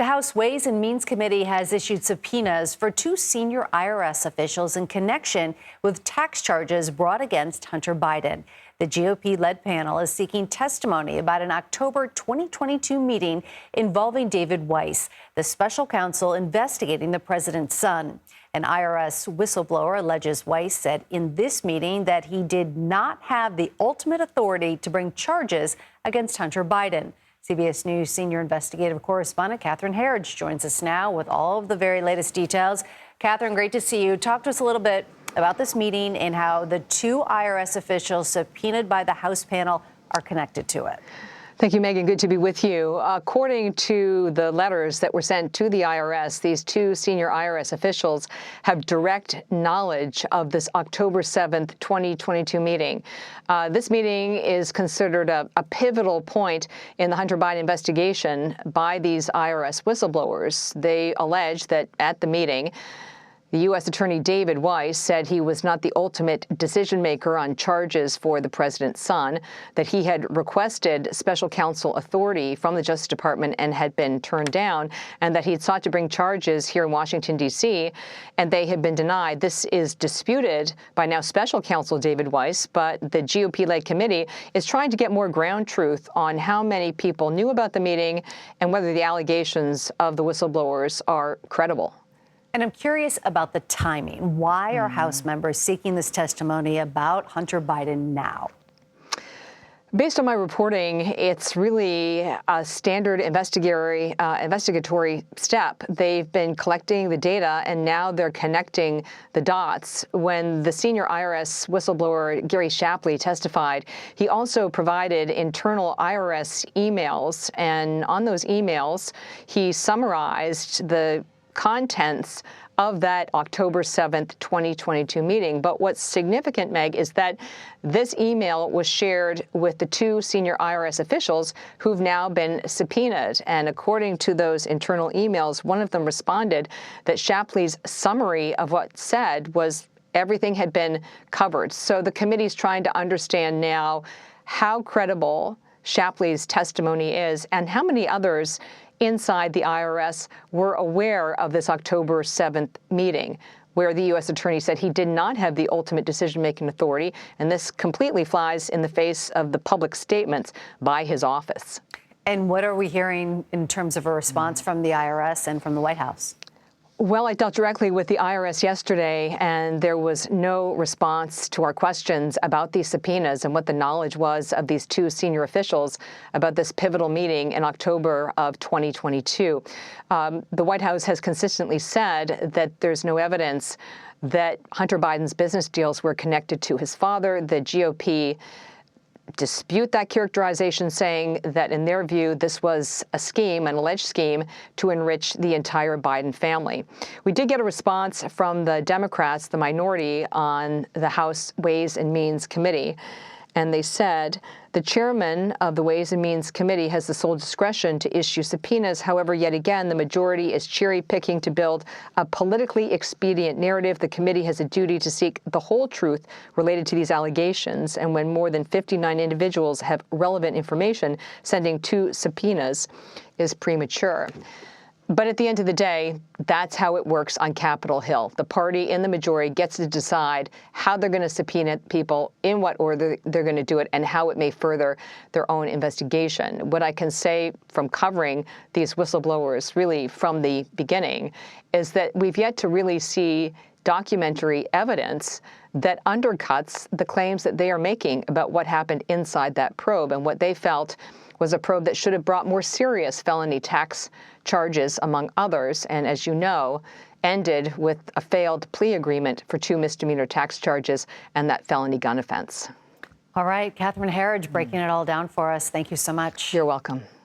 The House Ways and Means Committee has issued subpoenas for two senior IRS officials in connection with tax charges brought against Hunter Biden. The GOP-led panel is seeking testimony about an October 2022 meeting involving David Weiss, the special counsel investigating the president's son. An IRS whistleblower alleges Weiss said in this meeting that he did not have the ultimate authority to bring charges against Hunter Biden. CBS News senior investigative correspondent Catherine Herridge joins us now with all of the very latest details. Catherine, great to see you. Talk to us a little bit about this meeting and how the two IRS officials subpoenaed by the House panel are connected to it. Thank you, Megan. Good to be with you. According to the letters that were sent to the IRS, these two senior IRS officials have direct knowledge of this October 7th, 2022 meeting. This meeting is considered a pivotal point in the Hunter Biden investigation by these IRS whistleblowers. They allege that at the meeting, the U.S. Attorney David Weiss said he was not the ultimate decision maker on charges for the president's son, that he had requested special counsel authority from the Justice Department and had been turned down, and that he had sought to bring charges here in Washington, D.C., and they had been denied. This is disputed by now special counsel David Weiss, but the GOP-led committee is trying to get more ground truth on how many people knew about the meeting and whether the allegations of the whistleblowers are credible. And I'm curious about the timing. Why are House members seeking this testimony about Hunter Biden now? Based on my reporting, it's really a standard investigatory step. They've been collecting the data, and now they're connecting the dots. When the senior IRS whistleblower Gary Shapley testified, he also provided internal IRS emails, and on those emails, he summarized the contents of that October 7th, 2022 meeting. But what's significant, Meg, is that this email was shared with the two senior IRS officials who've now been subpoenaed. And according to those internal emails, one of them responded that Shapley's summary of what said was everything had been covered. So the committee's trying to understand now how credible Shapley's testimony is and how many others inside the IRS were aware of this October 7th meeting, where the U.S. attorney said he did not have the ultimate decision-making authority, and this completely flies in the face of the public statements by his office. And what are we hearing in terms of a response from the IRS and from the White House? Well, I dealt directly with the IRS yesterday, and there was no response to our questions about these subpoenas and what the knowledge was of these two senior officials about this pivotal meeting in October of 2022. The White House has consistently said that there's no evidence that Hunter Biden's business deals were connected to his father. The GOP dispute that characterization, saying that in their view, this was a scheme, an alleged scheme, to enrich the entire Biden family. We did get a response from the Democrats, the minority, on the House Ways and Means Committee. And they said the chairman of the Ways and Means Committee has the sole discretion to issue subpoenas. However, yet again, the majority is cherry-picking to build a politically expedient narrative. The committee has a duty to seek the whole truth related to these allegations. And when more than 59 individuals have relevant information, sending two subpoenas is premature. But at the end of the day, that's how it works on Capitol Hill. The party in the majority gets to decide how they're going to subpoena people, in what order they're going to do it, and how it may further their own investigation. What I can say from covering these whistleblowers really from the beginning is that we've yet to really see documentary evidence that undercuts the claims that they are making about what happened inside that probe, and what they felt was a probe that should have brought more serious felony tax charges, among others, and as you know, ended with a failed plea agreement for 2 misdemeanor tax charges and that felony gun offense. All right, Catherine Herridge breaking it all down for us. Thank you so much. You're welcome.